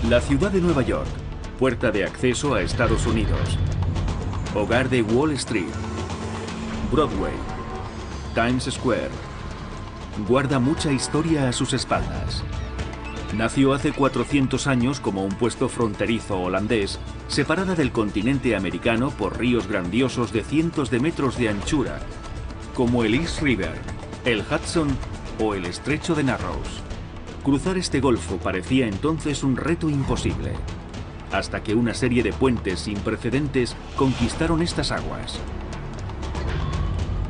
La ciudad de Nueva York, puerta de acceso a Estados Unidos, hogar de Wall Street, Broadway, Times Square, guarda mucha historia a sus espaldas. Nació hace 400 años como un puesto fronterizo holandés, separada del continente americano por ríos grandiosos de cientos de metros de anchura, como el East River, el Hudson o el Estrecho de Narrows. Cruzar este golfo parecía entonces un reto imposible, hasta que una serie de puentes sin precedentes conquistaron estas aguas.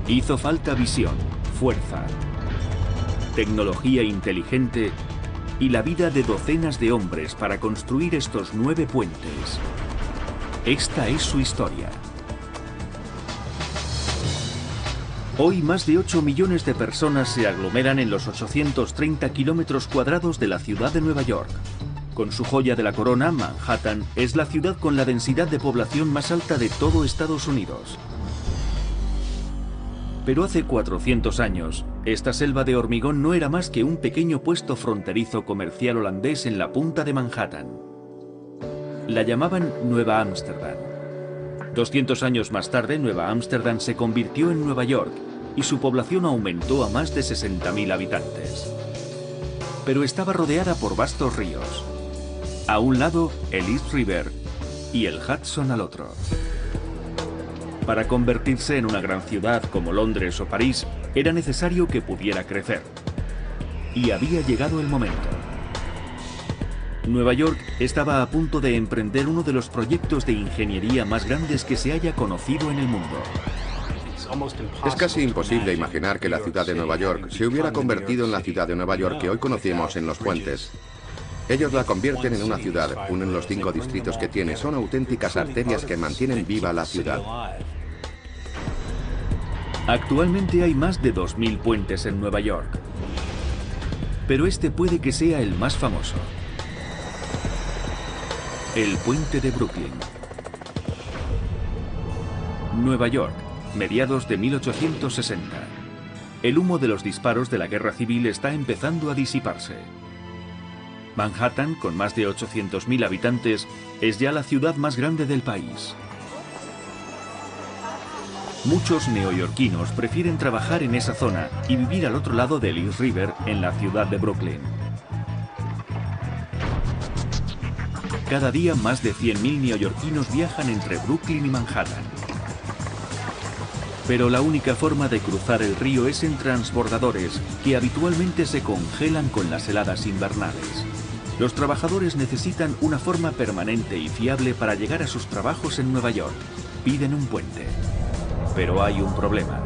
Hizo falta visión, fuerza, tecnología inteligente y la vida de docenas de hombres para construir estos 9 puentes. Esta es su historia. Hoy más de 8 millones de personas se aglomeran en los 830 kilómetros cuadrados de la ciudad de Nueva York. Con su joya de la corona, Manhattan es la ciudad con la densidad de población más alta de todo Estados Unidos. Pero hace 400 años, esta selva de hormigón no era más que un pequeño puesto fronterizo comercial holandés en la punta de Manhattan. La llamaban Nueva Ámsterdam. 200 años más tarde, Nueva Ámsterdam se convirtió en Nueva York y su población aumentó a más de 60.000 habitantes. Pero estaba rodeada por vastos ríos. A un lado, el East River y el Hudson al otro. Para convertirse en una gran ciudad como Londres o París, era necesario que pudiera crecer. Y había llegado el momento. Nueva York estaba a punto de emprender uno de los proyectos de ingeniería más grandes que se haya conocido en el mundo. Es casi imposible imaginar que la ciudad de Nueva York se hubiera convertido en la ciudad de Nueva York que hoy conocemos en los puentes. Ellos la convierten en una ciudad, unen los 5 distritos que tiene, son auténticas arterias que mantienen viva la ciudad. Actualmente hay más de 2000 puentes en Nueva York. Pero este puede que sea el más famoso. El puente de Brooklyn. Nueva York, mediados de 1860. El humo de los disparos de la guerra civil está empezando a disiparse. Manhattan, con más de 800.000 habitantes, es ya la ciudad más grande del país. Muchos neoyorquinos prefieren trabajar en esa zona y vivir al otro lado del East River, en la ciudad de Brooklyn. Cada día más de 100.000 neoyorquinos viajan entre Brooklyn y Manhattan. Pero la única forma de cruzar el río es en transbordadores, que habitualmente se congelan con las heladas invernales. Los trabajadores necesitan una forma permanente y fiable para llegar a sus trabajos en Nueva York. Piden un puente. Pero hay un problema.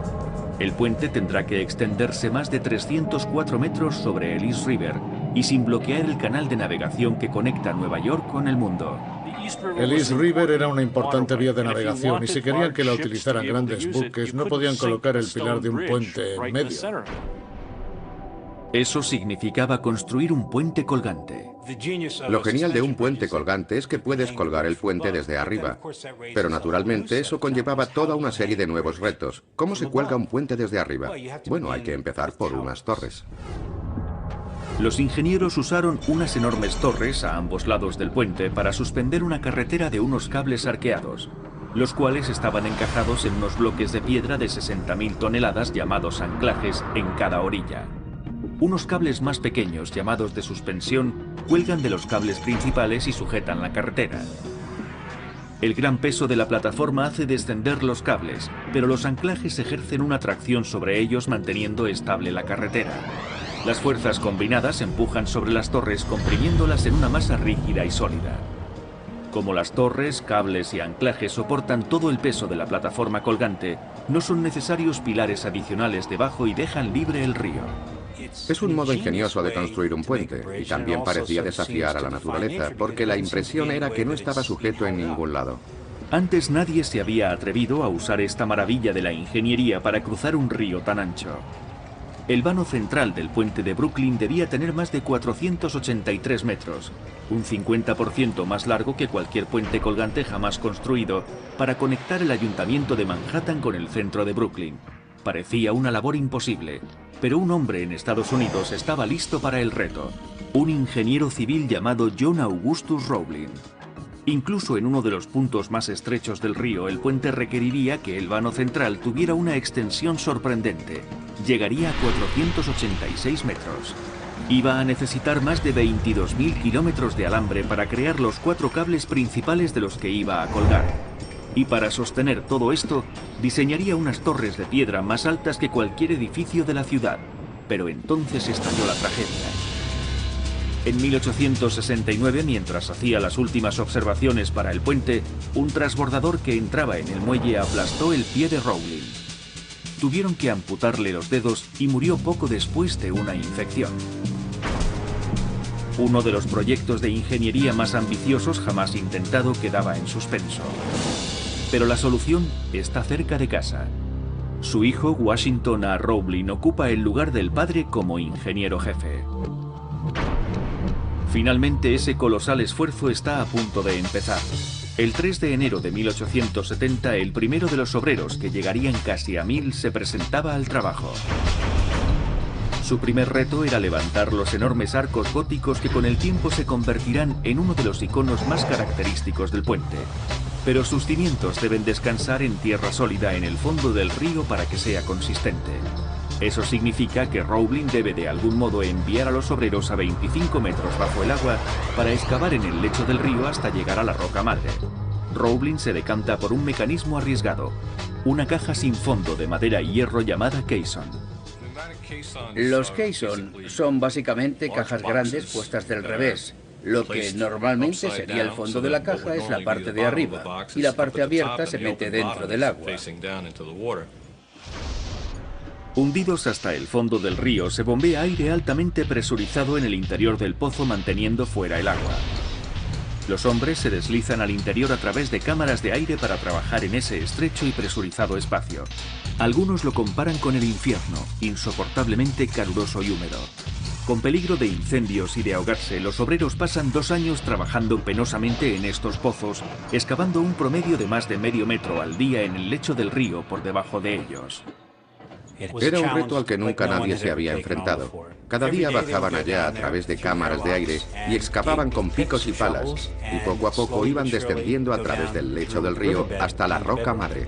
El puente tendrá que extenderse más de 304 metros sobre el East River y sin bloquear el canal de navegación que conecta Nueva York con el mundo. El East River era una importante vía de navegación y si querían que la utilizaran grandes buques, no podían colocar el pilar de un puente en medio. Eso significaba construir un puente colgante. Lo genial de un puente colgante es que puedes colgar el puente desde arriba. Pero naturalmente eso conllevaba toda una serie de nuevos retos. ¿Cómo se cuelga un puente desde arriba? Bueno, hay que empezar por unas torres. Los ingenieros usaron unas enormes torres a ambos lados del puente para suspender una carretera de unos cables arqueados, los cuales estaban encajados en unos bloques de piedra de 60.000 toneladas llamados anclajes en cada orilla. Unos cables más pequeños, llamados de suspensión, cuelgan de los cables principales y sujetan la carretera. El gran peso de la plataforma hace descender los cables, pero los anclajes ejercen una tracción sobre ellos manteniendo estable la carretera. Las fuerzas combinadas empujan sobre las torres comprimiéndolas en una masa rígida y sólida. Como las torres, cables y anclajes soportan todo el peso de la plataforma colgante, no son necesarios pilares adicionales debajo y dejan libre el río. Es un modo ingenioso de construir un puente y también parecía desafiar a la naturaleza, porque la impresión era que no estaba sujeto en ningún lado. Antes nadie se había atrevido a usar esta maravilla de la ingeniería para cruzar un río tan ancho. El vano central del puente de Brooklyn debía tener más de 483 metros, un 50% más largo que cualquier puente colgante jamás construido, para conectar el ayuntamiento de Manhattan con el centro de Brooklyn. Parecía una labor imposible, pero un hombre en Estados Unidos estaba listo para el reto. Un ingeniero civil llamado John Augustus Roebling. Incluso en uno de los puntos más estrechos del río, el puente requeriría que el vano central tuviera una extensión sorprendente. Llegaría a 486 metros. Iba a necesitar más de 22.000 kilómetros de alambre para crear los 4 cables principales de los que iba a colgar. Y para sostener todo esto, diseñaría unas torres de piedra más altas que cualquier edificio de la ciudad. Pero entonces estalló la tragedia. En 1869, mientras hacía las últimas observaciones para el puente, un transbordador que entraba en el muelle aplastó el pie de Roebling. Tuvieron que amputarle los dedos y murió poco después de una infección. Uno de los proyectos de ingeniería más ambiciosos jamás intentado quedaba en suspenso. Pero la solución está cerca de casa. Su hijo, Washington A. Roebling, ocupa el lugar del padre como ingeniero jefe. Finalmente, ese colosal esfuerzo está a punto de empezar. El 3 de enero de 1870, el primero de los obreros, que llegarían casi a 1000, se presentaba al trabajo. Su primer reto era levantar los enormes arcos góticos que con el tiempo se convertirán en uno de los iconos más característicos del puente. Pero sus cimientos deben descansar en tierra sólida en el fondo del río para que sea consistente. Eso significa que Roebling debe de algún modo enviar a los obreros a 25 metros bajo el agua para excavar en el lecho del río hasta llegar a la roca madre. Roebling se decanta por un mecanismo arriesgado, una caja sin fondo de madera y hierro llamada caisson. Los caisson son básicamente cajas grandes puestas del revés. Lo que normalmente sería el fondo de la caja es la parte de arriba, y la parte abierta se mete dentro del agua. Hundidos hasta el fondo del río, se bombea aire altamente presurizado en el interior del pozo, manteniendo fuera el agua. Los hombres se deslizan al interior a través de cámaras de aire para trabajar en ese estrecho y presurizado espacio. Algunos lo comparan con el infierno, insoportablemente caluroso y húmedo. Con peligro de incendios y de ahogarse, los obreros pasan 2 años trabajando penosamente en estos pozos, excavando un promedio de más de medio metro al día en el lecho del río por debajo de ellos. Era un reto al que nunca nadie se había enfrentado. Cada día bajaban allá a través de cámaras de aire y excavaban con picos y palas, y poco a poco iban descendiendo a través del lecho del río hasta la roca madre.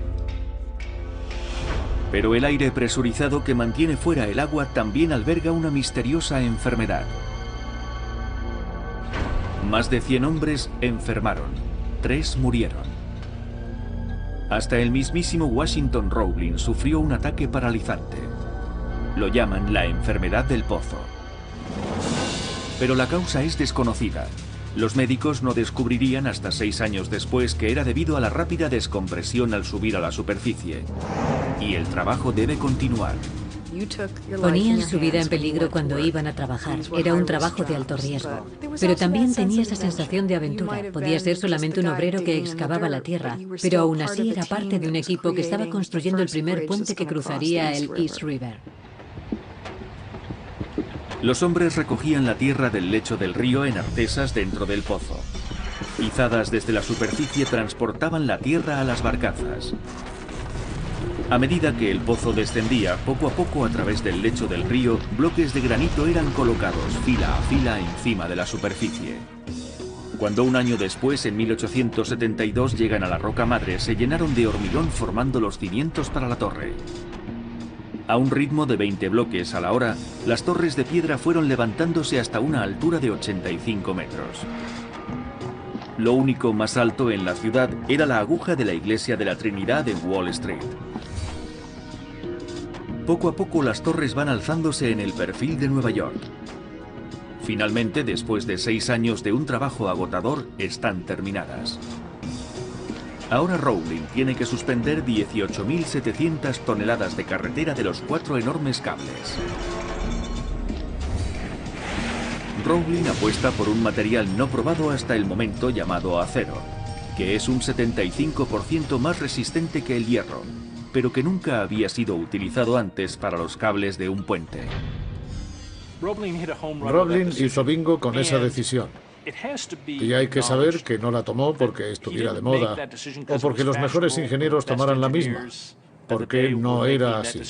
Pero el aire presurizado que mantiene fuera el agua también alberga una misteriosa enfermedad. Más de 100 hombres enfermaron, 3 murieron. Hasta el mismísimo Washington Roebling sufrió un ataque paralizante. Lo llaman la enfermedad del pozo. Pero la causa es desconocida. Los médicos no descubrirían hasta 6 años después que era debido a la rápida descompresión al subir a la superficie. Y el trabajo debe continuar. Ponían su vida en peligro cuando iban a trabajar. Era un trabajo de alto riesgo. Pero también tenía esa sensación de aventura. Podía ser solamente un obrero que excavaba la tierra, pero aún así era parte de un equipo que estaba construyendo el primer puente que cruzaría el East River. Los hombres recogían la tierra del lecho del río en artesas dentro del pozo. Izadas desde la superficie transportaban la tierra a las barcazas. A medida que el pozo descendía, poco a poco a través del lecho del río, bloques de granito eran colocados fila a fila encima de la superficie. Cuando un año después, en 1872, llegan a la roca madre, se llenaron de hormigón formando los cimientos para la torre. A un ritmo de 20 bloques a la hora, las torres de piedra fueron levantándose hasta una altura de 85 metros. Lo único más alto en la ciudad era la aguja de la iglesia de la Trinidad en Wall Street. Poco a poco las torres van alzándose en el perfil de Nueva York. Finalmente, después de 6 años de un trabajo agotador, están terminadas. Ahora Roebling tiene que suspender 18.700 toneladas de carretera de los 4 enormes cables. Roebling apuesta por un material no probado hasta el momento llamado acero, que es un 75% más resistente que el hierro, pero que nunca había sido utilizado antes para los cables de un puente. Roebling hizo bingo con esa decisión. Y hay que saber que no la tomó porque estuviera de moda o porque los mejores ingenieros tomaran la misma. porque no era así.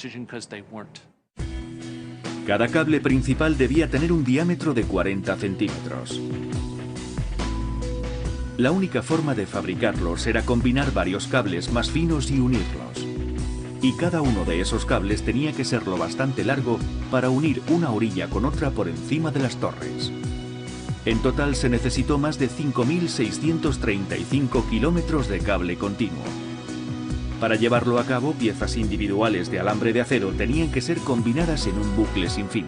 Cada cable principal debía tener un diámetro de 40 centímetros. La única forma de fabricarlos era combinar varios cables más finos y unirlos. Y cada uno de esos cables tenía que ser lo bastante largo para unir una orilla con otra por encima de las torres. En total se necesitó más de 5.635 kilómetros de cable continuo. Para llevarlo a cabo, piezas individuales de alambre de acero tenían que ser combinadas en un bucle sin fin.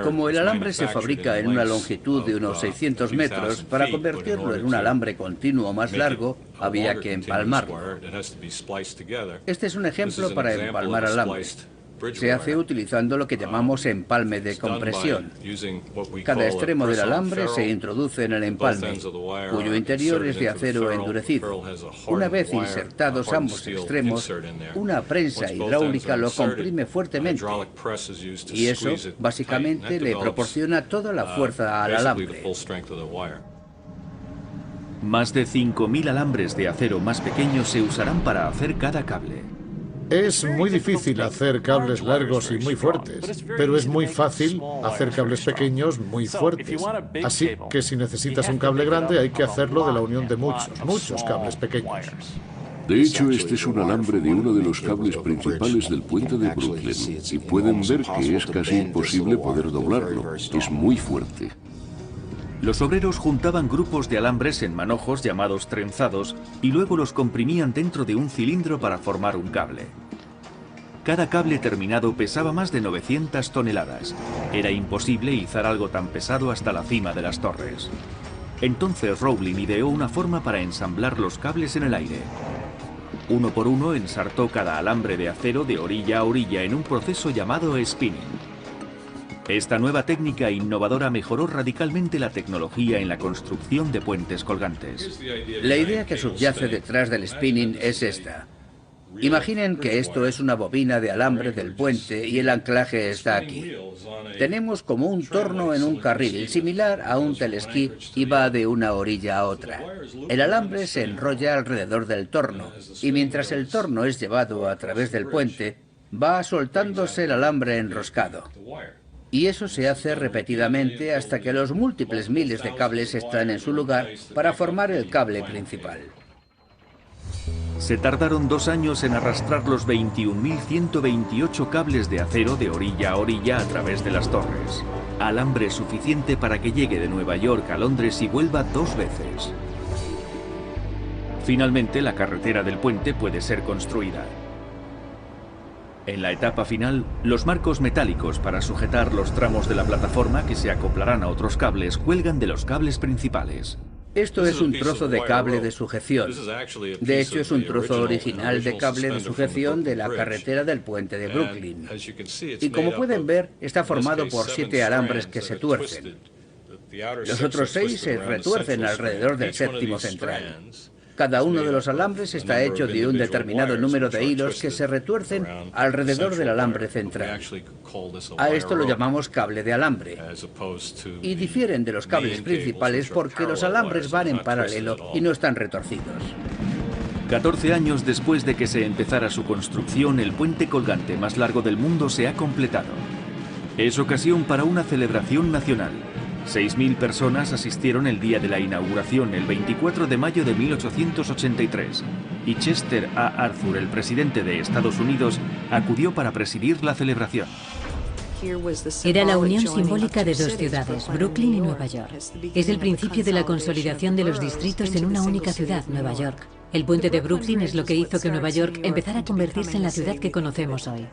Como el alambre se fabrica en una longitud de unos 600 metros, para convertirlo en un alambre continuo más largo, había que empalmarlo. Este es un ejemplo para empalmar alambre. Se hace utilizando lo que llamamos empalme de compresión. Cada extremo del alambre se introduce en el empalme, cuyo interior es de acero endurecido. Una vez insertados ambos extremos, una prensa hidráulica lo comprime fuertemente, y eso básicamente le proporciona toda la fuerza al alambre. Más de 5.000 alambres de acero más pequeños se usarán para hacer cada cable. Es muy difícil hacer cables largos y muy fuertes, pero es muy fácil hacer cables pequeños muy fuertes. Así que si necesitas un cable grande hay que hacerlo de la unión de muchos cables pequeños. De hecho, este es un alambre de uno de los cables principales del puente de Brooklyn, y pueden ver que es casi imposible poder doblarlo. Es muy fuerte. Los obreros juntaban grupos de alambres en manojos llamados trenzados y luego los comprimían dentro de un cilindro para formar un cable. Cada cable terminado pesaba más de 900 toneladas. Era imposible izar algo tan pesado hasta la cima de las torres. Entonces Rowling ideó una forma para ensamblar los cables en el aire. Uno por uno ensartó cada alambre de acero de orilla a orilla en un proceso llamado spinning. Esta nueva técnica innovadora mejoró radicalmente la tecnología en la construcción de puentes colgantes. La idea que subyace detrás del spinning es esta. Imaginen que esto es una bobina de alambre del puente y el anclaje está aquí. Tenemos como un torno en un carril, similar a un telesquí, y va de una orilla a otra. El alambre se enrolla alrededor del torno, y mientras el torno es llevado a través del puente, va soltándose el alambre enroscado. Y eso se hace repetidamente hasta que los múltiples miles de cables están en su lugar para formar el cable principal. Se tardaron 2 años en arrastrar los 21.128 cables de acero de orilla a orilla a través de las torres. Alambre suficiente para que llegue de Nueva York a Londres y vuelva 2 veces. Finalmente, la carretera del puente puede ser construida. En la etapa final, los marcos metálicos para sujetar los tramos de la plataforma que se acoplarán a otros cables cuelgan de los cables principales. Esto es un trozo de cable de sujeción. De hecho, es un trozo original de cable de sujeción de la carretera del puente de Brooklyn. Y como pueden ver, está formado por 7 alambres que se tuercen. Los otros 6 se retuercen alrededor del séptimo central. Cada uno de los alambres está hecho de un determinado número de hilos que se retuercen alrededor del alambre central. A esto lo llamamos cable de alambre. Y difieren de los cables principales porque los alambres van en paralelo y no están retorcidos. 14 años después de que se empezara su construcción, el puente colgante más largo del mundo se ha completado. Es ocasión para una celebración nacional. 6.000 personas asistieron el día de la inauguración, el 24 de mayo de 1883, y Chester A. Arthur, el presidente de Estados Unidos, acudió para presidir la celebración. Era la unión simbólica de 2 ciudades, Brooklyn y Nueva York. Es el principio de la consolidación de los distritos en una única ciudad, Nueva York. El puente de Brooklyn es lo que hizo que Nueva York empezara a convertirse en la ciudad que conocemos hoy.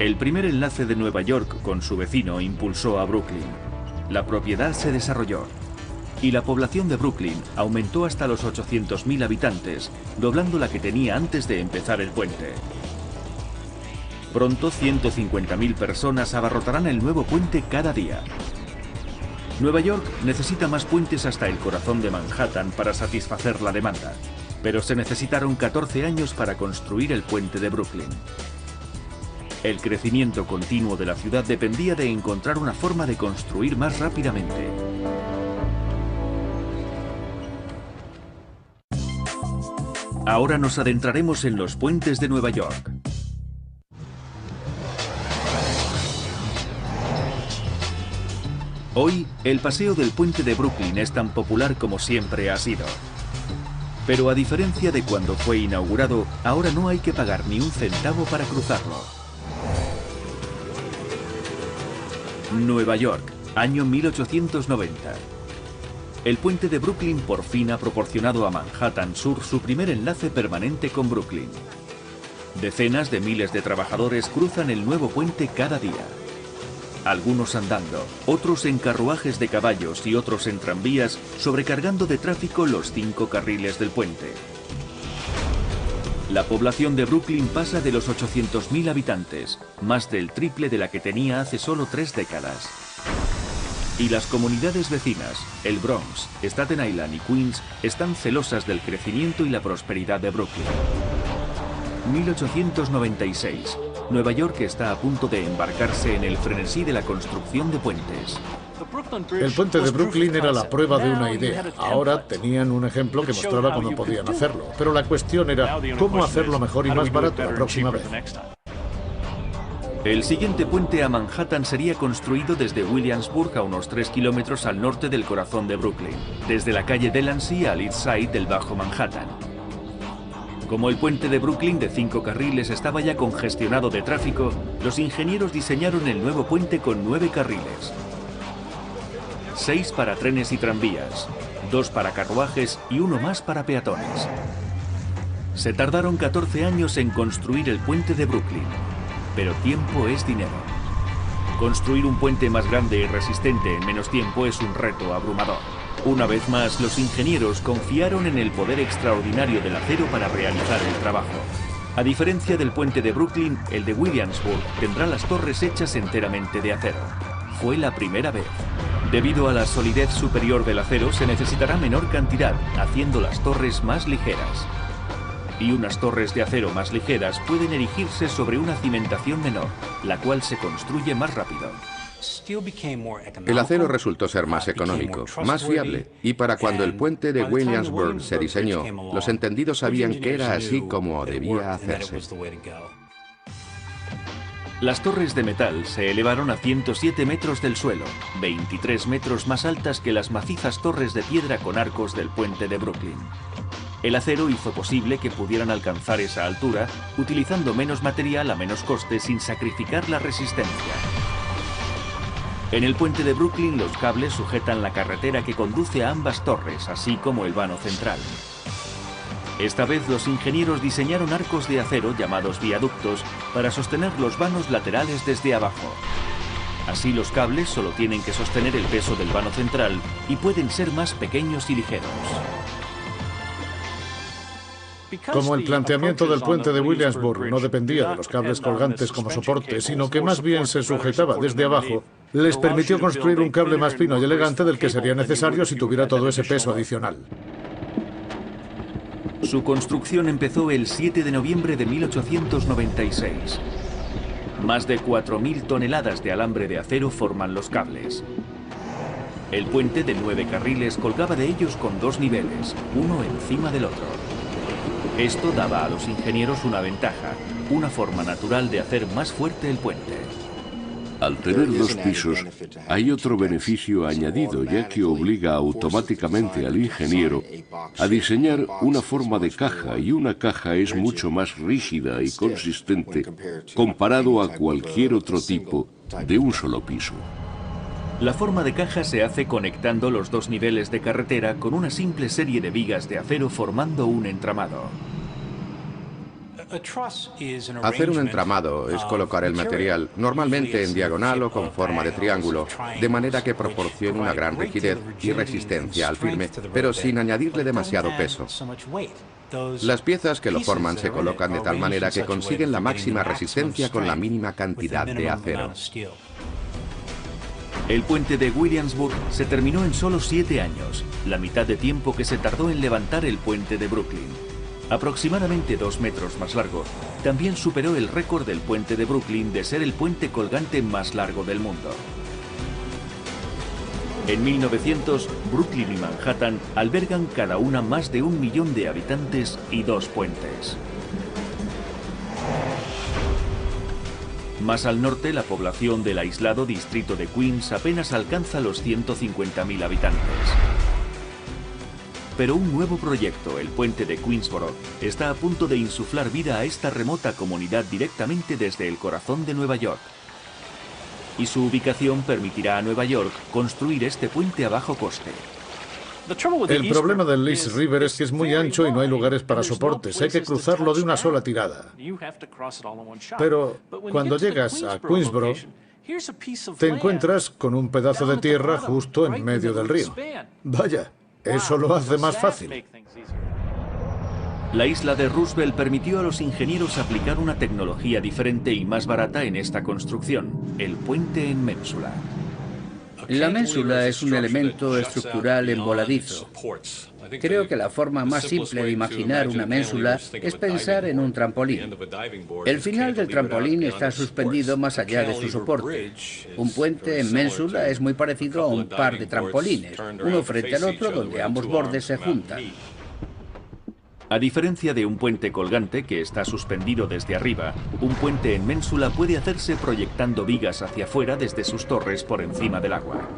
El primer enlace de Nueva York con su vecino impulsó a Brooklyn. La propiedad se desarrolló y la población de Brooklyn aumentó hasta los 800.000 habitantes, doblando la que tenía antes de empezar el puente. Pronto 150.000 personas abarrotarán el nuevo puente cada día. Nueva York necesita más puentes hasta el corazón de Manhattan para satisfacer la demanda, pero se necesitaron 14 años para construir el puente de Brooklyn. El crecimiento continuo de la ciudad dependía de encontrar una forma de construir más rápidamente. Ahora nos adentraremos en los puentes de Nueva York. Hoy, el paseo del puente de Brooklyn es tan popular como siempre ha sido. Pero a diferencia de cuando fue inaugurado, ahora no hay que pagar ni un centavo para cruzarlo. Nueva York, año 1890. El puente de Brooklyn por fin ha proporcionado a Manhattan Sur su primer enlace permanente con Brooklyn. Decenas de miles de trabajadores cruzan el nuevo puente cada día. Algunos andando, otros en carruajes de caballos y otros en tranvías, sobrecargando de tráfico los 5 carriles del puente. La población de Brooklyn pasa de los 800.000 habitantes, más del triple de la que tenía hace solo 3 décadas. Y las comunidades vecinas, el Bronx, Staten Island y Queens, están celosas del crecimiento y la prosperidad de Brooklyn. 1896. Nueva York está a punto de embarcarse en el frenesí de la construcción de puentes. El puente de Brooklyn era la prueba de una idea. Ahora tenían un ejemplo que mostraba cómo podían hacerlo. Pero la cuestión era cómo hacerlo mejor y más barato la próxima vez. El siguiente puente a Manhattan sería construido desde Williamsburg a unos 3 kilómetros al norte del corazón de Brooklyn, desde la calle Delancey al East Side del Bajo Manhattan. Como el puente de Brooklyn de 5 carriles estaba ya congestionado de tráfico, los ingenieros diseñaron el nuevo puente con 9 carriles. 6 para trenes y tranvías, 2 para carruajes y 1 más para peatones. Se tardaron 14 años en construir el puente de Brooklyn, pero tiempo es dinero. Construir un puente más grande y resistente en menos tiempo es un reto abrumador. Una vez más, los ingenieros confiaron en el poder extraordinario del acero para realizar el trabajo. A diferencia del puente de Brooklyn, el de Williamsburg tendrá las torres hechas enteramente de acero. Fue la primera vez. Debido a la solidez superior del acero, se necesitará menor cantidad, haciendo las torres más ligeras. Y unas torres de acero más ligeras pueden erigirse sobre una cimentación menor, la cual se construye más rápido. El acero resultó ser más económico, más fiable, y para cuando el puente de Williamsburg se diseñó, los entendidos sabían que era así como debía hacerse. Las torres de metal se elevaron a 107 metros del suelo, 23 metros más altas que las macizas torres de piedra con arcos del puente de Brooklyn. El acero hizo posible que pudieran alcanzar esa altura, utilizando menos material a menos coste sin sacrificar la resistencia. En el puente de Brooklyn los cables sujetan la carretera que conduce a ambas torres, así como el vano central. Esta vez los ingenieros diseñaron arcos de acero llamados viaductos para sostener los vanos laterales desde abajo. Así los cables solo tienen que sostener el peso del vano central y pueden ser más pequeños y ligeros. Como el planteamiento del puente de Williamsburg no dependía de los cables colgantes como soporte, sino que más bien se sujetaba desde abajo, les permitió construir un cable más fino y elegante del que sería necesario si tuviera todo ese peso adicional. Su construcción empezó el 7 de noviembre de 1896. Más de 4.000 toneladas de alambre de acero forman los cables. El puente de 9 carriles colgaba de ellos con 2 niveles, uno encima del otro. Esto daba a los ingenieros una ventaja, una forma natural de hacer más fuerte el puente. Al tener 2 pisos, hay otro beneficio añadido, ya que obliga automáticamente al ingeniero a diseñar una forma de caja, y una caja es mucho más rígida y consistente comparado a cualquier otro tipo de un solo piso. La forma de caja se hace conectando los 2 niveles de carretera con una simple serie de vigas de acero formando un entramado. Hacer un entramado es colocar el material, normalmente en diagonal o con forma de triángulo, de manera que proporcione una gran rigidez y resistencia al firme, pero sin añadirle demasiado peso. Las piezas que lo forman se colocan de tal manera que consiguen la máxima resistencia con la mínima cantidad de acero. El puente de Williamsburg se terminó en solo 7 años, la mitad de tiempo que se tardó en levantar el puente de Brooklyn. Aproximadamente 2 metros más largo, también superó el récord del puente de Brooklyn de ser el puente colgante más largo del mundo. En 1900, Brooklyn y Manhattan albergan cada una más de 1 millón de habitantes y 2 puentes. Más al norte, la población del aislado distrito de Queens apenas alcanza los 150.000 habitantes. Pero un nuevo proyecto, el puente de Queensboro, está a punto de insuflar vida a esta remota comunidad directamente desde el corazón de Nueva York. Y su ubicación permitirá a Nueva York construir este puente a bajo coste. El problema del East River es que es muy ancho y no hay lugares para soportes. Hay que cruzarlo de una sola tirada. Pero cuando llegas a Queensboro, te encuentras con un pedazo de tierra justo en medio del río. Vaya, eso lo hace más fácil. La isla de Roosevelt permitió a los ingenieros aplicar una tecnología diferente y más barata en esta construcción, el puente en ménsula. La ménsula es un elemento estructural envoladizo. Creo que la forma más simple de imaginar una ménsula es pensar en un trampolín. El final del trampolín está suspendido más allá de su soporte. Un puente en ménsula es muy parecido a un par de trampolines, uno frente al otro donde ambos bordes se juntan. A diferencia de un puente colgante que está suspendido desde arriba, un puente en ménsula puede hacerse proyectando vigas hacia afuera desde sus torres por encima del agua.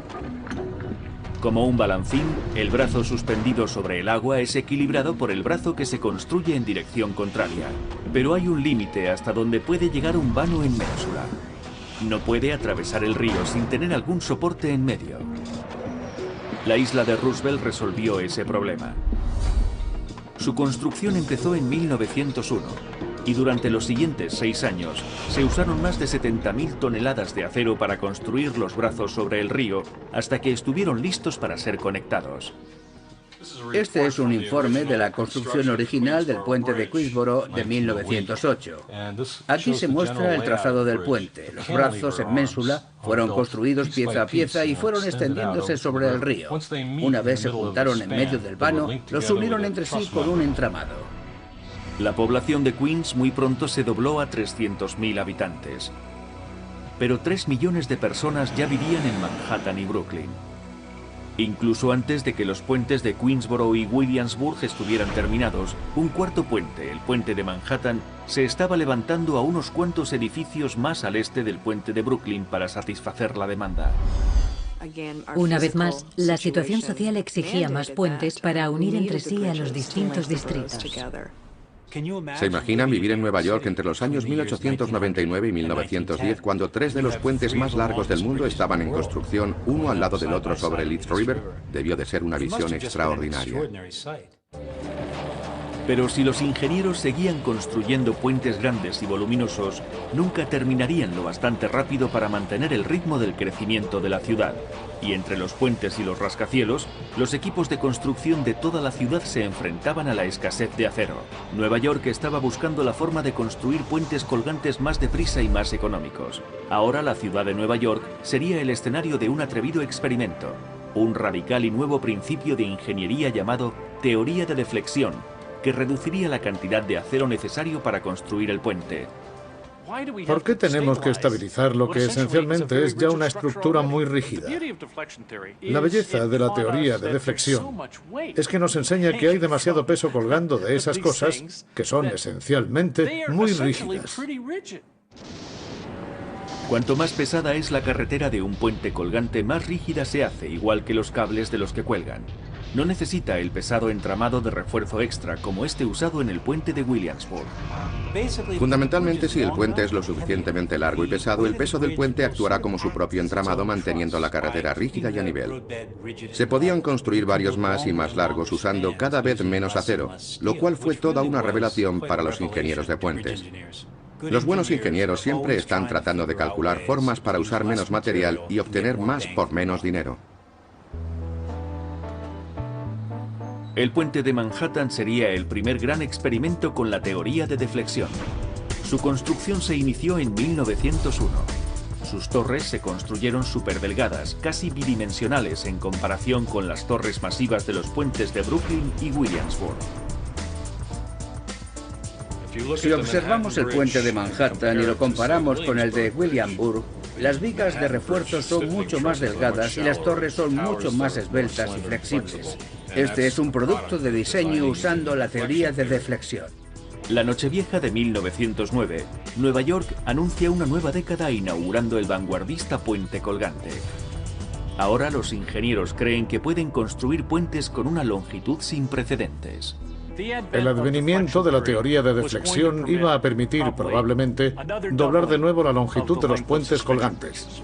Como un balancín, el brazo suspendido sobre el agua es equilibrado por el brazo que se construye en dirección contraria. Pero hay un límite hasta donde puede llegar un vano en ménsula. No puede atravesar el río sin tener algún soporte en medio. La isla de Roosevelt resolvió ese problema. Su construcción empezó en 1901 y durante los siguientes 6 años se usaron más de 70.000 toneladas de acero para construir los brazos sobre el río hasta que estuvieron listos para ser conectados. Este es un informe de la construcción original del puente de Queensboro de 1908. Aquí se muestra el trazado del puente. Los brazos en ménsula fueron construidos pieza a pieza y fueron extendiéndose sobre el río. Una vez se juntaron en medio del vano, los unieron entre sí con un entramado. La población de Queens muy pronto se dobló a 300.000 habitantes. Pero 3 millones de personas ya vivían en Manhattan y Brooklyn. Incluso antes de que los puentes de Queensboro y Williamsburg estuvieran terminados, un cuarto puente, el puente de Manhattan, se estaba levantando a unos cuantos edificios más al este del puente de Brooklyn para satisfacer la demanda. Una vez más, la situación social exigía más puentes para unir entre sí a los distintos distritos. ¿Se imaginan vivir en Nueva York entre los años 1899 y 1910, cuando 3 de los puentes más largos del mundo estaban en construcción, uno al lado del otro sobre el East River? Debió de ser una visión extraordinaria. Pero si los ingenieros seguían construyendo puentes grandes y voluminosos, nunca terminarían lo bastante rápido para mantener el ritmo del crecimiento de la ciudad. Y entre los puentes y los rascacielos, los equipos de construcción de toda la ciudad se enfrentaban a la escasez de acero. Nueva York estaba buscando la forma de construir puentes colgantes más deprisa y más económicos. Ahora la ciudad de Nueva York sería el escenario de un atrevido experimento, un radical y nuevo principio de ingeniería llamado teoría de deflexión, que reduciría la cantidad de acero necesario para construir el puente. ¿Por qué tenemos que estabilizar lo que esencialmente es ya una estructura muy rígida? La belleza de la teoría de deflexión es que nos enseña que hay demasiado peso colgando de esas cosas que son esencialmente muy rígidas. Cuanto más pesada es la carretera de un puente colgante, más rígida se hace, igual que los cables de los que cuelgan. No necesita el pesado entramado de refuerzo extra como este usado en el puente de Williamsburg. Fundamentalmente, si el puente es lo suficientemente largo y pesado, el peso del puente actuará como su propio entramado, manteniendo la carretera rígida y a nivel. Se podían construir varios más y más largos usando cada vez menos acero, lo cual fue toda una revelación para los ingenieros de puentes. Los buenos ingenieros siempre están tratando de calcular formas para usar menos material y obtener más por menos dinero. El puente de Manhattan sería el primer gran experimento con la teoría de deflexión. Su construcción se inició en 1901. Sus torres se construyeron superdelgadas, casi bidimensionales en comparación con las torres masivas de los puentes de Brooklyn y Williamsburg. Si observamos el puente de Manhattan y lo comparamos con el de Williamsburg, Las vigas de refuerzo son mucho más delgadas y las torres son mucho más esbeltas y flexibles. Este es un producto de diseño usando la teoría de deflexión. La Nochevieja de 1909, Nueva York anuncia una nueva década inaugurando el vanguardista puente colgante. Ahora los ingenieros creen que pueden construir puentes con una longitud sin precedentes. El advenimiento de la teoría de deflexión iba a permitir, probablemente, doblar de nuevo la longitud de los puentes colgantes.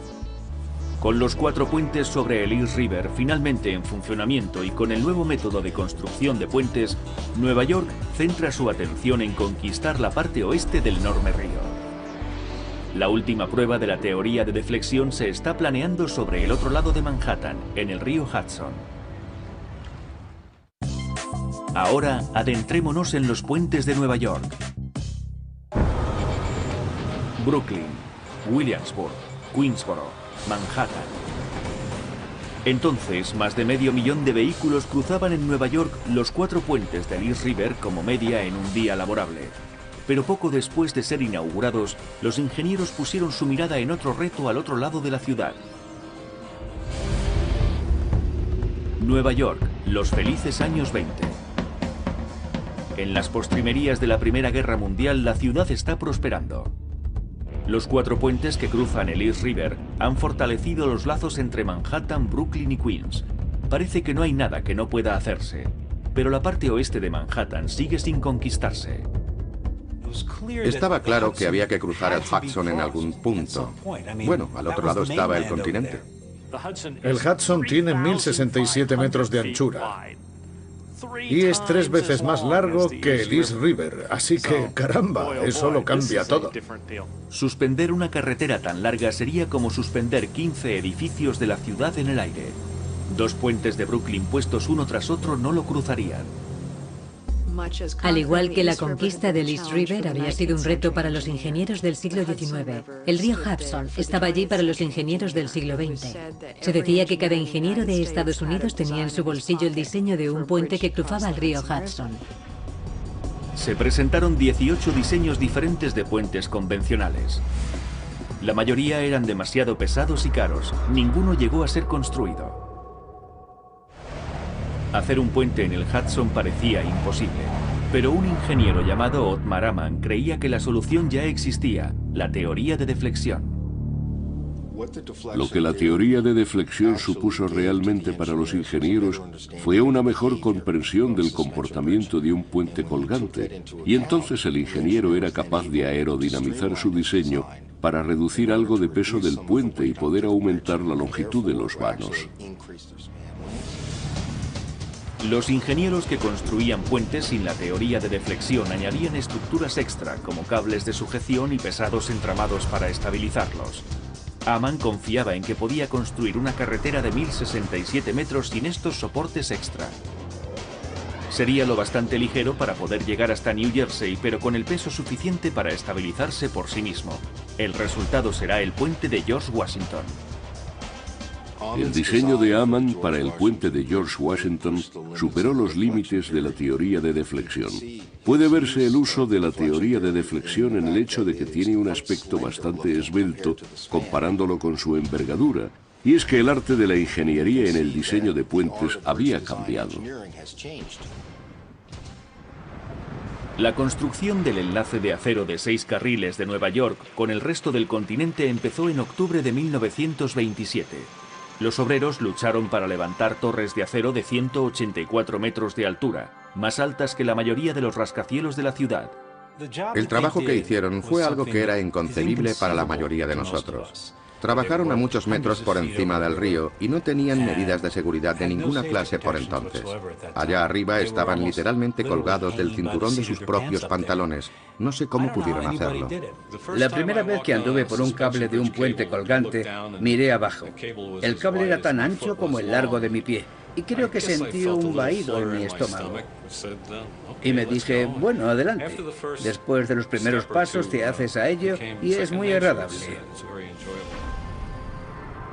Con los 4 puentes sobre el East River finalmente en funcionamiento y con el nuevo método de construcción de puentes, Nueva York centra su atención en conquistar la parte oeste del enorme río. La última prueba de la teoría de deflexión se está planeando sobre el otro lado de Manhattan, en el río Hudson. Ahora adentrémonos en los puentes de Nueva York. Brooklyn, Williamsburg, Queensboro, Manhattan. Entonces, más de medio millón de vehículos cruzaban en Nueva York los 4 puentes del East River como media en un día laborable. Pero poco después de ser inaugurados, los ingenieros pusieron su mirada en otro reto al otro lado de la ciudad. Nueva York, los felices años 20. En las postrimerías de la Primera Guerra Mundial, la ciudad está prosperando. Los 4 puentes que cruzan el East River han fortalecido los lazos entre Manhattan, Brooklyn y Queens. Parece que no hay nada que no pueda hacerse, pero la parte oeste de Manhattan sigue sin conquistarse. Estaba claro que había que cruzar el Hudson en algún punto. Bueno, al otro lado estaba el continente. El Hudson tiene 1067 metros de anchura y es 3 veces más largo que el East River, así que, caramba, eso lo cambia todo. Suspender una carretera tan larga sería como suspender 15 edificios de la ciudad en el aire. 2 puentes de Brooklyn puestos uno tras otro no lo cruzarían. Al igual que la conquista del East River había sido un reto para los ingenieros del siglo XIX, el río Hudson estaba allí para los ingenieros del siglo XX. Se decía que cada ingeniero de Estados Unidos tenía en su bolsillo el diseño de un puente que cruzaba el río Hudson. Se presentaron 18 diseños diferentes de puentes convencionales. La mayoría eran demasiado pesados y caros, ninguno llegó a ser construido. Hacer un puente en el Hudson parecía imposible, pero un ingeniero llamado Otmar Ammann creía que la solución ya existía, la teoría de deflexión. Lo que la teoría de deflexión supuso realmente para los ingenieros fue una mejor comprensión del comportamiento de un puente colgante, y entonces el ingeniero era capaz de aerodinamizar su diseño para reducir algo de peso del puente y poder aumentar la longitud de los vanos. Los ingenieros que construían puentes sin la teoría de deflexión añadían estructuras extra, como cables de sujeción y pesados entramados para estabilizarlos. Ammann confiaba en que podía construir una carretera de 1067 metros sin estos soportes extra. Sería lo bastante ligero para poder llegar hasta New Jersey, pero con el peso suficiente para estabilizarse por sí mismo. El resultado será el puente de George Washington. El diseño de Ammann para el puente de George Washington superó los límites de la teoría de deflexión. Puede verse el uso de la teoría de deflexión en el hecho de que tiene un aspecto bastante esbelto comparándolo con su envergadura, y es que el arte de la ingeniería en el diseño de puentes había cambiado. La construcción del enlace de acero de 6 carriles de Nueva York con el resto del continente empezó en octubre de 1927. Los obreros lucharon para levantar torres de acero de 184 metros de altura, más altas que la mayoría de los rascacielos de la ciudad. El trabajo que hicieron fue algo que era inconcebible para la mayoría de nosotros. Trabajaron a muchos metros por encima del río y no tenían medidas de seguridad de ninguna clase por entonces. Allá arriba estaban literalmente colgados del cinturón de sus propios pantalones. No sé cómo pudieron hacerlo. La primera vez que anduve por un cable de un puente colgante, miré abajo. El cable era tan ancho como el largo de mi pie, y creo que sentí un vahido en mi estómago. Y me dije, bueno, adelante. Después de los primeros pasos te haces a ello y es muy agradable.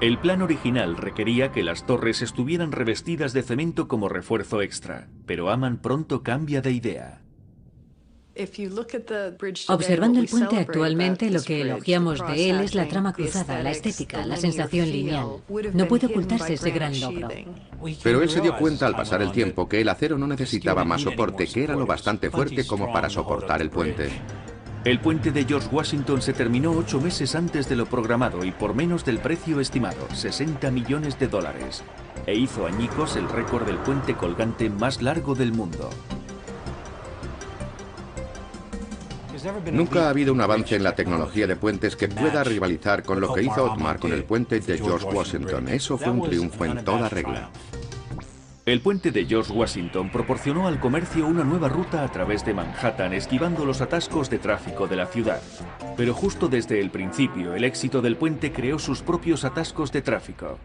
El plan original requería que las torres estuvieran revestidas de cemento como refuerzo extra, pero Ammann pronto cambia de idea. Observando el puente actualmente, lo que elogiamos de él es la trama cruzada, la estética, la sensación lineal. No puede ocultarse ese gran logro. Pero él se dio cuenta al pasar el tiempo que el acero no necesitaba más soporte, que era lo bastante fuerte como para soportar el puente. El puente de George Washington se terminó 8 meses antes de lo programado y por menos del precio estimado, $60 millones, e hizo añicos el récord del puente colgante más largo del mundo. Nunca ha habido un avance en la tecnología de puentes que pueda rivalizar con lo que hizo Otmar con el puente de George Washington. Eso fue un triunfo en toda regla. El puente de George Washington proporcionó al comercio una nueva ruta a través de Manhattan, esquivando los atascos de tráfico de la ciudad. Pero justo desde el principio, el éxito del puente creó sus propios atascos de tráfico.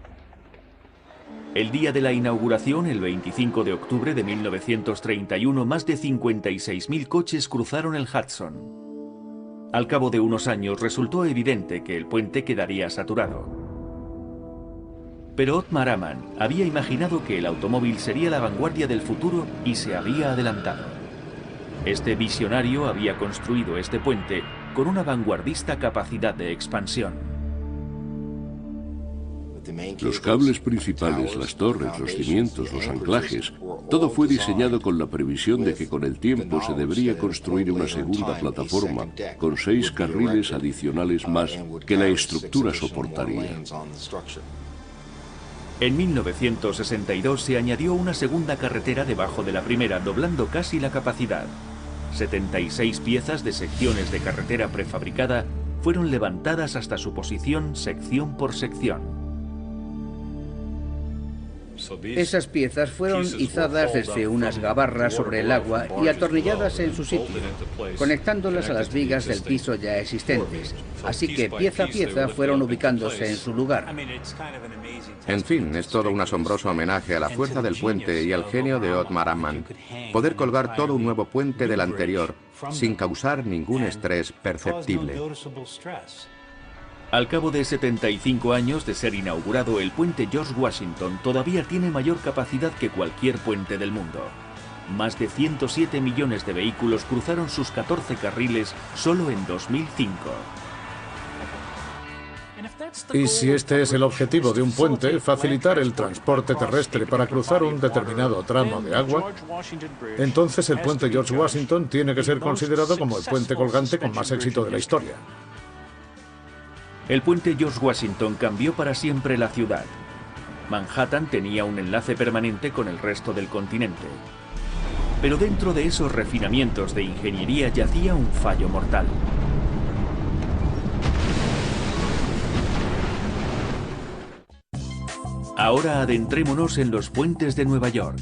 El día de la inauguración, el 25 de octubre de 1931, más de 56.000 coches cruzaron el Hudson. Al cabo de unos años resultó evidente que el puente quedaría saturado. Pero Otmar Ammann había imaginado que el automóvil sería la vanguardia del futuro y se había adelantado. Este visionario había construido este puente con una vanguardista capacidad de expansión. Los cables principales, las torres, los cimientos, los anclajes, todo fue diseñado con la previsión de que con el tiempo se debería construir una segunda plataforma con 6 carriles adicionales más que la estructura soportaría. En 1962 se añadió una segunda carretera debajo de la primera, doblando casi la capacidad. 76 piezas de secciones de carretera prefabricada fueron levantadas hasta su posición sección por sección. Esas piezas fueron izadas desde unas gabarras sobre el agua y atornilladas en su sitio, conectándolas a las vigas del piso ya existentes. Así que pieza a pieza fueron ubicándose en su lugar. En fin, es todo un asombroso homenaje a la fuerza del puente y al genio de Otmar Ammann. Poder colgar todo un nuevo puente del anterior sin causar ningún estrés perceptible. Al cabo de 75 años de ser inaugurado, el puente George Washington todavía tiene mayor capacidad que cualquier puente del mundo. Más de 107 millones de vehículos cruzaron sus 14 carriles solo en 2005. Y si este es el objetivo de un puente, facilitar el transporte terrestre para cruzar un determinado tramo de agua, entonces el puente George Washington tiene que ser considerado como el puente colgante con más éxito de la historia. El puente George Washington cambió para siempre la ciudad. Manhattan tenía un enlace permanente con el resto del continente. Pero dentro de esos refinamientos de ingeniería yacía un fallo mortal. Ahora adentrémonos en los puentes de Nueva York.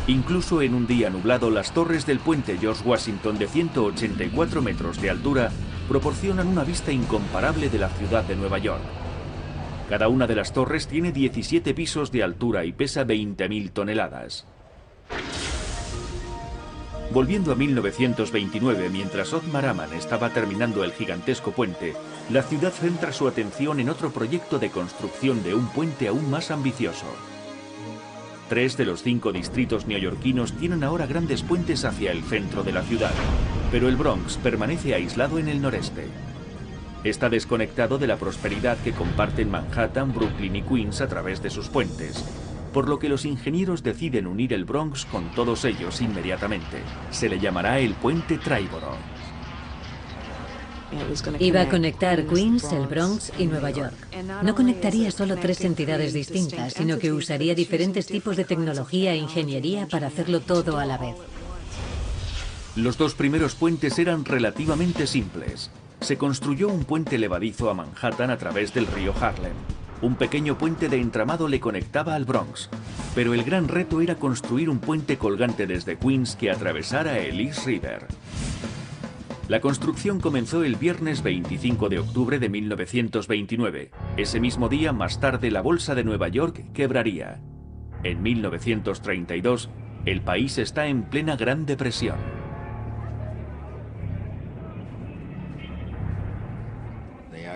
Incluso en un día nublado, las torres del puente George Washington de 184 metros de altura proporcionan una vista incomparable de la ciudad de Nueva York. Cada una de las torres tiene 17 pisos de altura y pesa 20.000 toneladas. Volviendo a 1929, mientras Otmar Ammann estaba terminando el gigantesco puente, la ciudad centra su atención en otro proyecto de construcción de un puente aún más ambicioso. 3 de los 5 distritos neoyorquinos tienen ahora grandes puentes hacia el centro de la ciudad, pero el Bronx permanece aislado en el noreste. Está desconectado de la prosperidad que comparten Manhattan, Brooklyn y Queens a través de sus puentes, por lo que los ingenieros deciden unir el Bronx con todos ellos inmediatamente. Se le llamará el puente Triborough. Iba a conectar Queens, el Bronx y Nueva York. No conectaría solo 3 entidades distintas, sino que usaría diferentes tipos de tecnología e ingeniería para hacerlo todo a la vez. Los 2 primeros puentes eran relativamente simples. Se construyó un puente levadizo a Manhattan a través del río Harlem. Un pequeño puente de entramado le conectaba al Bronx, pero el gran reto era construir un puente colgante desde Queens que atravesara el East River. La construcción comenzó el viernes 25 de octubre de 1929. Ese mismo día, más tarde, la Bolsa de Nueva York quebraría. En 1932, el país está en plena Gran Depresión.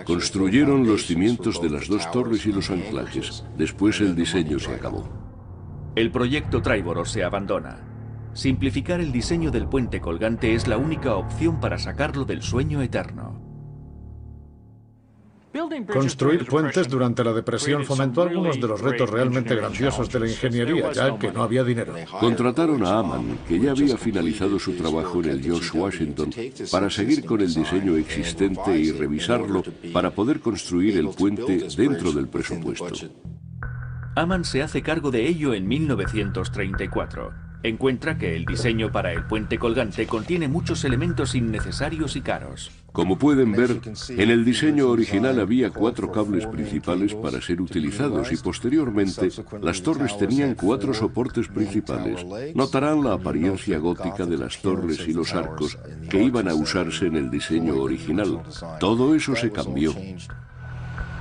Construyeron los cimientos de las 2 torres y los anclajes. Después el diseño se acabó. El proyecto Triborough se abandona. Simplificar el diseño del puente colgante es la única opción para sacarlo del sueño eterno. Construir puentes durante la depresión fomentó algunos de los retos realmente grandiosos de la ingeniería, ya que no había dinero. Contrataron a Ammann, que ya había finalizado su trabajo en el George Washington, para seguir con el diseño existente y revisarlo para poder construir el puente dentro del presupuesto. Ammann se hace cargo de ello en 1934. Encuentra que el diseño para el puente colgante contiene muchos elementos innecesarios y caros. Como pueden ver, en el diseño original había 4 cables principales para ser utilizados y posteriormente las torres tenían 4 soportes principales. Notarán la apariencia gótica de las torres y los arcos que iban a usarse en el diseño original. Todo eso se cambió.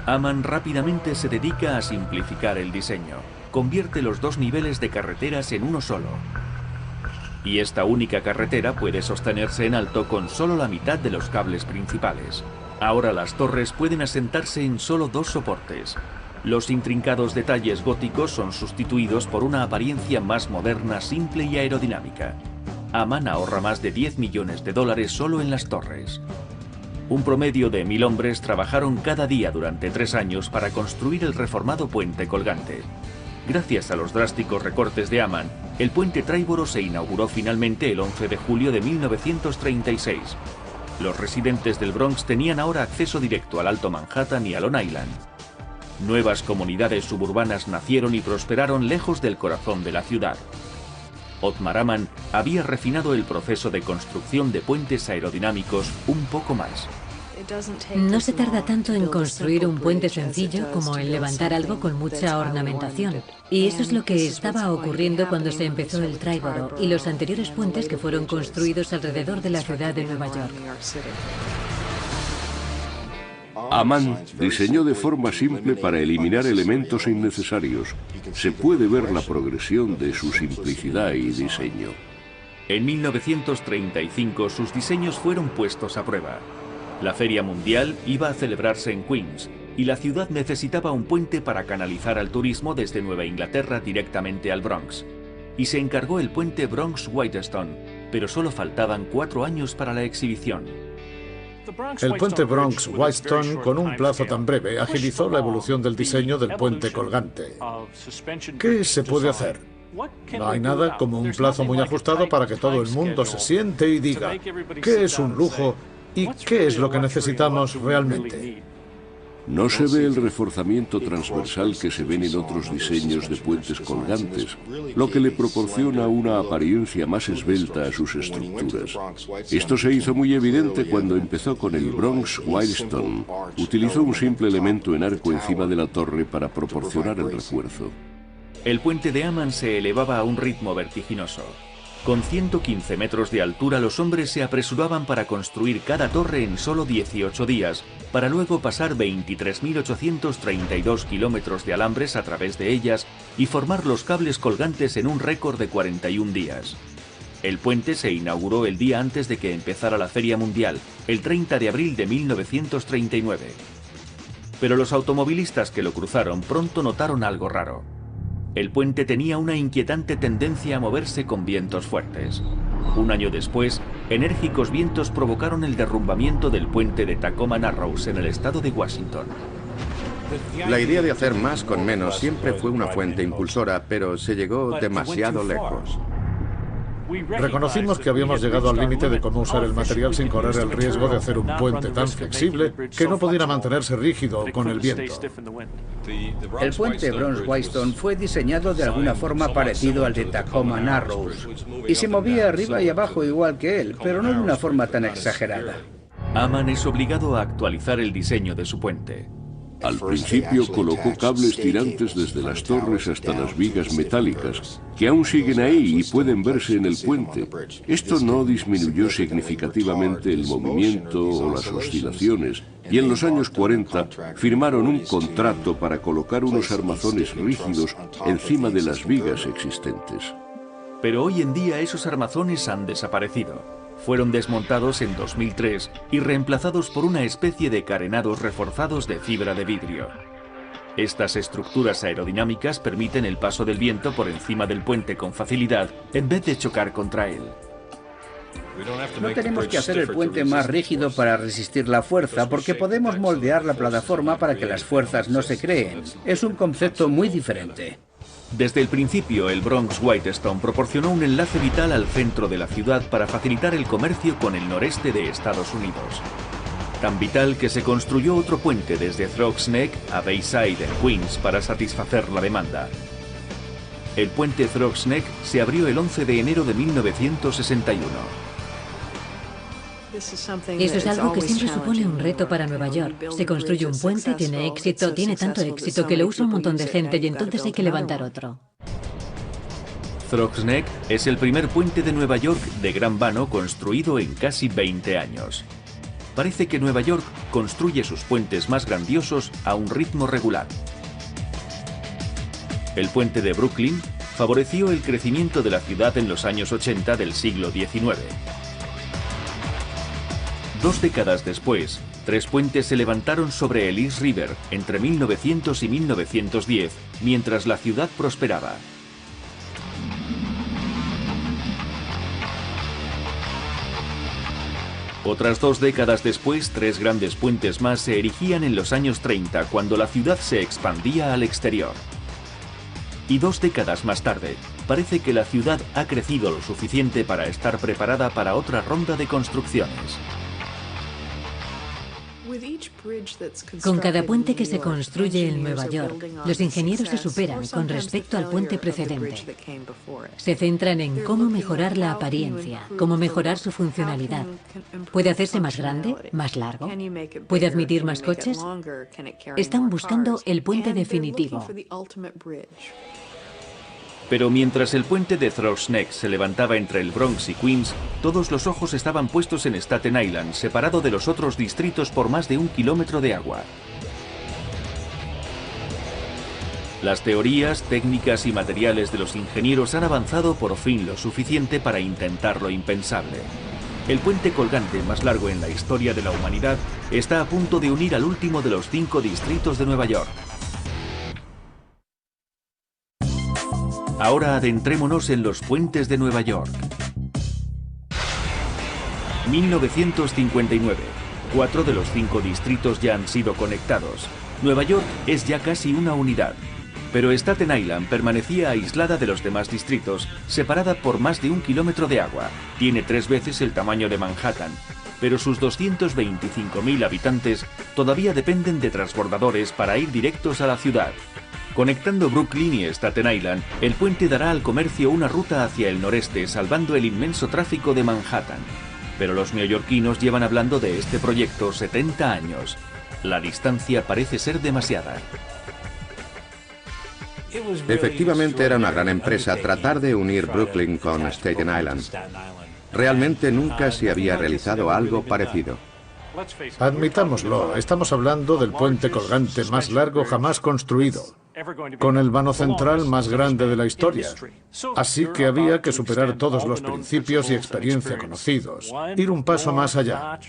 Ammann rápidamente se dedica a simplificar el diseño. Convierte los 2 niveles de carreteras en uno solo. Y esta única carretera puede sostenerse en alto con solo la mitad de los cables principales. Ahora las torres pueden asentarse en solo 2 soportes. Los intrincados detalles góticos son sustituidos por una apariencia más moderna, simple y aerodinámica. Ammann ahorra más de $10 millones solo en las torres. Un promedio de 1000 hombres trabajaron cada día durante 3 años para construir el reformado puente colgante. Gracias a los drásticos recortes de Ammann, el puente Triborough se inauguró finalmente el 11 de julio de 1936. Los residentes del Bronx tenían ahora acceso directo al Alto Manhattan y a Long Island. Nuevas comunidades suburbanas nacieron y prosperaron lejos del corazón de la ciudad. Otmar Ammann había refinado el proceso de construcción de puentes aerodinámicos un poco más. No se tarda tanto en construir un puente sencillo como en levantar algo con mucha ornamentación. Y eso es lo que estaba ocurriendo cuando se empezó el Triborough y los anteriores puentes que fueron construidos alrededor de la ciudad de Nueva York. Ammann diseñó de forma simple para eliminar elementos innecesarios. Se puede ver la progresión de su simplicidad y diseño. En 1935 sus diseños fueron puestos a prueba. La Feria Mundial iba a celebrarse en Queens y la ciudad necesitaba un puente para canalizar al turismo desde Nueva Inglaterra directamente al Bronx. Y se encargó el puente Bronx-Whitestone, pero solo faltaban 4 años para la exhibición. El puente Bronx-Whitestone, con un plazo tan breve, agilizó la evolución del diseño del puente colgante. ¿Qué se puede hacer? No hay nada como un plazo muy ajustado para que todo el mundo se siente y diga ¿qué es un lujo y qué es lo que necesitamos realmente? No se ve el reforzamiento transversal que se ven en otros diseños de puentes colgantes, lo que le proporciona una apariencia más esbelta a sus estructuras. Esto se hizo muy evidente cuando empezó con el Bronx-Whitestone. Utilizó un simple elemento en arco encima de la torre para proporcionar el refuerzo. El puente de Ammann se elevaba a un ritmo vertiginoso. Con 115 metros de altura, los hombres se apresuraban para construir cada torre en solo 18 días, para luego pasar 23.832 kilómetros de alambres a través de ellas y formar los cables colgantes en un récord de 41 días. El puente se inauguró el día antes de que empezara la Feria Mundial, el 30 de abril de 1939. Pero los automovilistas que lo cruzaron pronto notaron algo raro. El puente tenía una inquietante tendencia a moverse con vientos fuertes. Un año después, enérgicos vientos provocaron el derrumbamiento del puente de Tacoma Narrows en el estado de Washington. La idea de hacer más con menos siempre fue una fuente impulsora, pero se llegó demasiado lejos. Reconocimos que habíamos llegado al límite de cómo usar el material sin correr el riesgo de hacer un puente tan flexible que no pudiera mantenerse rígido con el viento. El puente Bronx-Whitestone fue diseñado de alguna forma parecido al de Tacoma Narrows y se movía arriba y abajo igual que él, pero no de una forma tan exagerada. Ammann es obligado a actualizar el diseño de su puente. Al principio colocó cables tirantes desde las torres hasta las vigas metálicas, que aún siguen ahí y pueden verse en el puente. Esto no disminuyó significativamente el movimiento o las oscilaciones, y en los años 40 firmaron un contrato para colocar unos armazones rígidos encima de las vigas existentes. Pero hoy en día esos armazones han desaparecido. Fueron desmontados en 2003 y reemplazados por una especie de carenados reforzados de fibra de vidrio. Estas estructuras aerodinámicas permiten el paso del viento por encima del puente con facilidad en vez de chocar contra él. No tenemos que hacer el puente más rígido para resistir la fuerza, porque podemos moldear la plataforma para que las fuerzas no se creen. Es un concepto muy diferente. Desde el principio, el Bronx Whitestone proporcionó un enlace vital al centro de la ciudad para facilitar el comercio con el noreste de Estados Unidos. Tan vital que se construyó otro puente desde Throgs Neck a Bayside en Queens para satisfacer la demanda. El puente Throgs Neck se abrió el 11 de enero de 1961. Eso es algo que siempre supone un reto para Nueva York. Se construye un puente, tiene éxito, tiene tanto éxito que lo usa un montón de gente y entonces hay que levantar otro. Throgs Neck es el primer puente de Nueva York de gran vano construido en casi 20 años. Parece que Nueva York construye sus puentes más grandiosos a un ritmo regular. El puente de Brooklyn favoreció el crecimiento de la ciudad en los años 80 del siglo XIX. 2 décadas después, 3 puentes se levantaron sobre el East River entre 1900 y 1910, mientras la ciudad prosperaba. Otras 2 décadas después, 3 grandes puentes más se erigían en los años 30, cuando la ciudad se expandía al exterior. Y 2 décadas más tarde, parece que la ciudad ha crecido lo suficiente para estar preparada para otra ronda de construcciones. Con cada puente que se construye en Nueva York, los ingenieros se superan con respecto al puente precedente. Se centran en cómo mejorar la apariencia, cómo mejorar su funcionalidad. ¿Puede hacerse más grande, más largo? ¿Puede admitir más coches? Están buscando el puente definitivo. Pero mientras el puente de Throgs Neck se levantaba entre el Bronx y Queens, todos los ojos estaban puestos en Staten Island, separado de los otros distritos por más de 1 kilómetro de agua. Las teorías, técnicas y materiales de los ingenieros han avanzado por fin lo suficiente para intentar lo impensable. El puente colgante más largo en la historia de la humanidad está a punto de unir al último de los 5 distritos de Nueva York. Ahora adentrémonos en los puentes de Nueva York. 1959. 4 de los 5 distritos ya han sido conectados. Nueva York es ya casi una unidad. Pero Staten Island permanecía aislada de los demás distritos, separada por más de 1 kilómetro de agua. Tiene 3 veces el tamaño de Manhattan, pero sus 225.000 habitantes todavía dependen de transbordadores para ir directos a la ciudad. Conectando Brooklyn y Staten Island, el puente dará al comercio una ruta hacia el noreste, salvando el inmenso tráfico de Manhattan. Pero los neoyorquinos llevan hablando de este proyecto 70 años. La distancia parece ser demasiada. Efectivamente era una gran empresa tratar de unir Brooklyn con Staten Island. Realmente nunca se había realizado algo parecido. Admitámoslo, estamos hablando del puente colgante más largo jamás construido, con el vano central más grande de la historia. Así que había que superar todos los principios y experiencia conocidos, ir un paso más allá.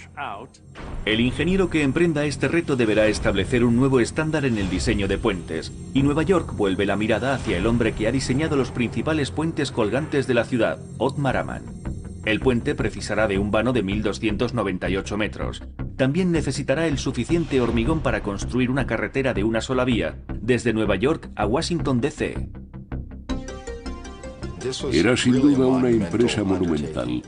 El ingeniero que emprenda este reto deberá establecer un nuevo estándar en el diseño de puentes, y Nueva York vuelve la mirada hacia el hombre que ha diseñado los principales puentes colgantes de la ciudad, Otmar Ammann. El puente precisará de un vano de 1.298 metros. También necesitará el suficiente hormigón para construir una carretera de una sola vía, desde Nueva York a Washington, D.C. Era sin duda una empresa monumental.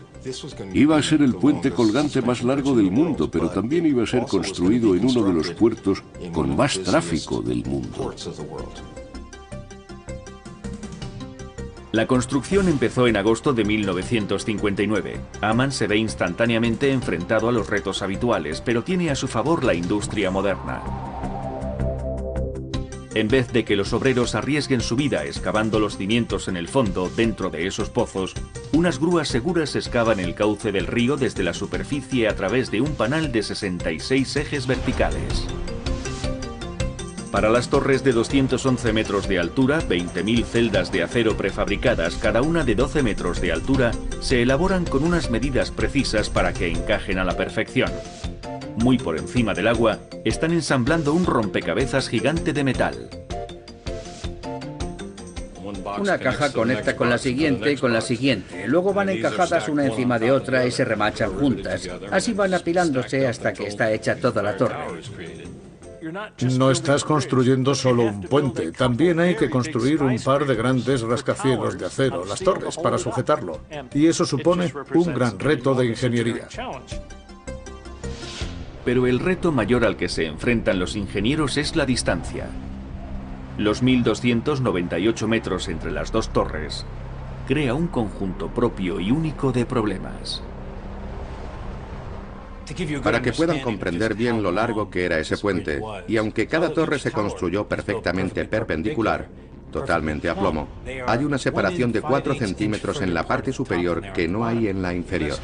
Iba a ser el puente colgante más largo del mundo, pero también iba a ser construido en uno de los puertos con más tráfico del mundo. La construcción empezó en agosto de 1959. Ammann se ve instantáneamente enfrentado a los retos habituales, pero tiene a su favor la industria moderna. En vez de que los obreros arriesguen su vida excavando los cimientos en el fondo, dentro de esos pozos, unas grúas seguras excavan el cauce del río desde la superficie a través de un panal de 66 ejes verticales. Para las torres de 211 metros de altura, 20.000 celdas de acero prefabricadas, cada una de 12 metros de altura, se elaboran con unas medidas precisas para que encajen a la perfección. Muy por encima del agua, están ensamblando un rompecabezas gigante de metal. Una caja conecta con la siguiente y con la siguiente. Luego van encajadas una encima de otra y se remachan juntas. Así van apilándose hasta que está hecha toda la torre. No estás construyendo solo un puente, también hay que construir un par de grandes rascacielos de acero, las torres, para sujetarlo. Y eso supone un gran reto de ingeniería. Pero el reto mayor al que se enfrentan los ingenieros es la distancia. Los 1.298 metros entre las dos torres crea un conjunto propio y único de problemas. Para que puedan comprender bien lo largo que era ese puente, y aunque cada torre se construyó perfectamente perpendicular, totalmente a plomo, hay una separación de 4 centímetros en la parte superior que no hay en la inferior.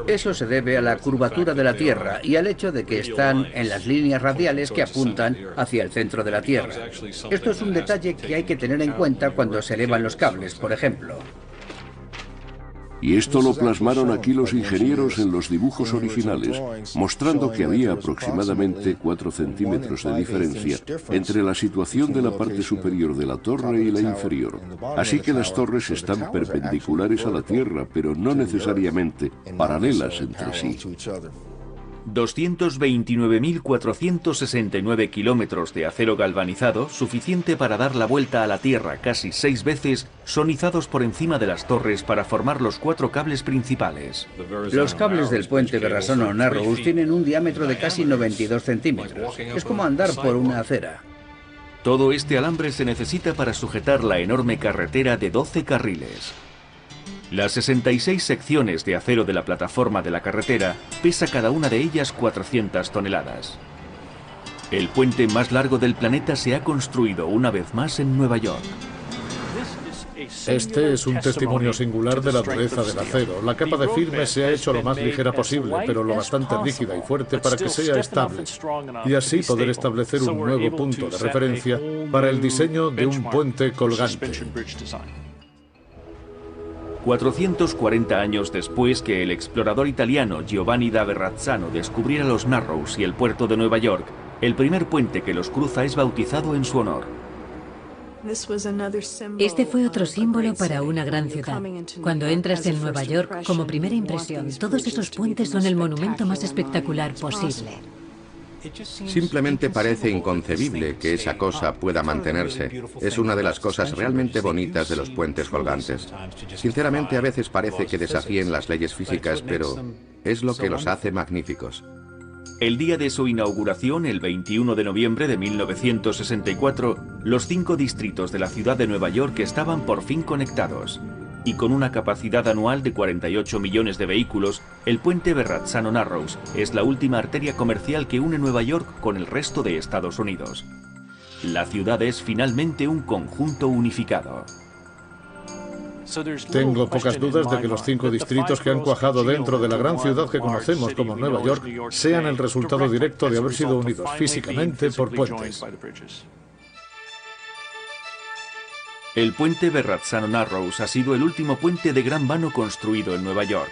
Eso se debe a la curvatura de la Tierra y al hecho de que están en las líneas radiales que apuntan hacia el centro de la Tierra. Esto es un detalle que hay que tener en cuenta cuando se elevan los cables, por ejemplo. Y esto lo plasmaron aquí los ingenieros en los dibujos originales, mostrando que había aproximadamente 4 centímetros de diferencia entre la situación de la parte superior de la torre y la inferior. Así que las torres están perpendiculares a la Tierra, pero no necesariamente paralelas entre sí. 229.469 kilómetros de acero galvanizado, suficiente para dar la vuelta a la Tierra casi 6 veces, son izados por encima de las torres para formar los 4 cables principales. Los cables del puente Verrazzano-Narrows tienen un diámetro de casi 92 centímetros. Es como andar por una acera. Todo este alambre se necesita para sujetar la enorme carretera de 12 carriles. Las 66 secciones de acero de la plataforma de la carretera pesa cada una de ellas 400 toneladas. El puente más largo del planeta se ha construido una vez más en Nueva York. Este es un testimonio singular de la dureza del acero. La capa de firme se ha hecho lo más ligera posible, pero lo bastante rígida y fuerte para que sea estable, y así poder establecer un nuevo punto de referencia para el diseño de un puente colgante. 440 años después que el explorador italiano Giovanni da Verrazzano descubriera los Narrows y el puerto de Nueva York, el primer puente que los cruza es bautizado en su honor. Este fue otro símbolo para una gran ciudad. Cuando entras en Nueva York, como primera impresión, todos esos puentes son el monumento más espectacular posible. Simplemente parece inconcebible que esa cosa pueda mantenerse. Es una de las cosas realmente bonitas de los puentes colgantes. Sinceramente, a veces parece que desafíen las leyes físicas, pero es lo que los hace magníficos. El día de su inauguración, el 21 de noviembre de 1964, los 5 distritos de la ciudad de Nueva York estaban por fin conectados. Y con una capacidad anual de 48 millones de vehículos, el puente Verrazzano-Narrows es la última arteria comercial que une Nueva York con el resto de Estados Unidos. La ciudad es finalmente un conjunto unificado. Tengo pocas dudas de que los 5 distritos que han cuajado dentro de la gran ciudad que conocemos como Nueva York sean el resultado directo de haber sido unidos físicamente por puentes. El puente Verrazzano-Narrows ha sido el último puente de gran vano construido en Nueva York.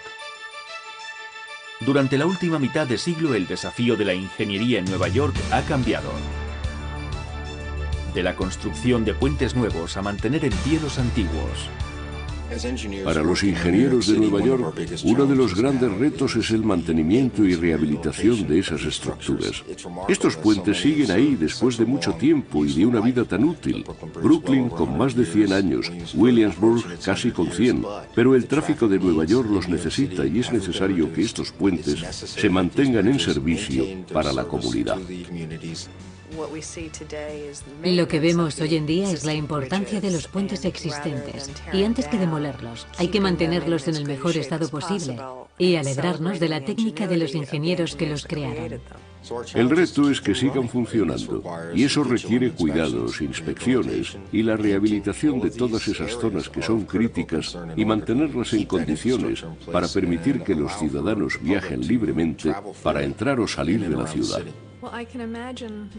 Durante la última mitad de siglo, el desafío de la ingeniería en Nueva York ha cambiado. De la construcción de puentes nuevos a mantener en pie los antiguos. Para los ingenieros de Nueva York, uno de los grandes retos es el mantenimiento y rehabilitación de esas estructuras. Estos puentes siguen ahí después de mucho tiempo y de una vida tan útil. Brooklyn con más de 100 años, Williamsburg casi con 100, pero el tráfico de Nueva York los necesita y es necesario que estos puentes se mantengan en servicio para la comunidad. Lo que vemos hoy en día es la importancia de los puentes existentes, y antes que demolerlos, hay que mantenerlos en el mejor estado posible y alegrarnos de la técnica de los ingenieros que los crearon. El reto es que sigan funcionando, y eso requiere cuidados, inspecciones y la rehabilitación de todas esas zonas que son críticas y mantenerlas en condiciones para permitir que los ciudadanos viajen libremente para entrar o salir de la ciudad.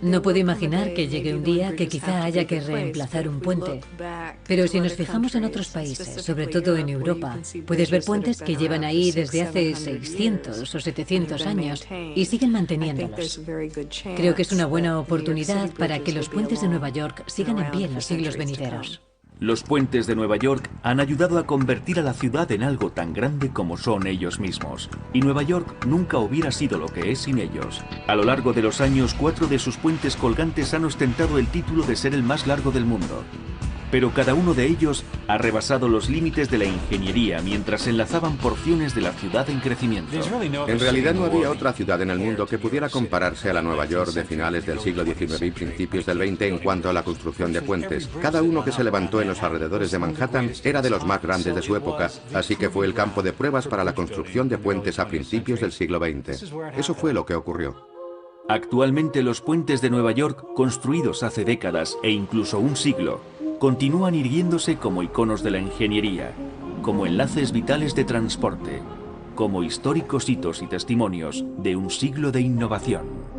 No puedo imaginar que llegue un día que quizá haya que reemplazar un puente. Pero si nos fijamos en otros países, sobre todo en Europa, puedes ver puentes que llevan ahí desde hace 600 o 700 años y siguen manteniéndolos. Creo que es una buena oportunidad para que los puentes de Nueva York sigan en pie en los siglos venideros. Los puentes de Nueva York han ayudado a convertir a la ciudad en algo tan grande como son ellos mismos. Y Nueva York nunca hubiera sido lo que es sin ellos. A lo largo de los años, 4 de sus puentes colgantes han ostentado el título de ser el más largo del mundo. Pero cada uno de ellos ha rebasado los límites de la ingeniería mientras enlazaban porciones de la ciudad en crecimiento. En realidad no había otra ciudad en el mundo que pudiera compararse a la Nueva York de finales del siglo XIX y principios del XX en cuanto a la construcción de puentes. Cada uno que se levantó en los alrededores de Manhattan era de los más grandes de su época, así que fue el campo de pruebas para la construcción de puentes a principios del siglo XX. Eso fue lo que ocurrió. Actualmente los puentes de Nueva York, construidos hace décadas e incluso un siglo, continúan irguiéndose como iconos de la ingeniería, como enlaces vitales de transporte, como históricos hitos y testimonios de un siglo de innovación.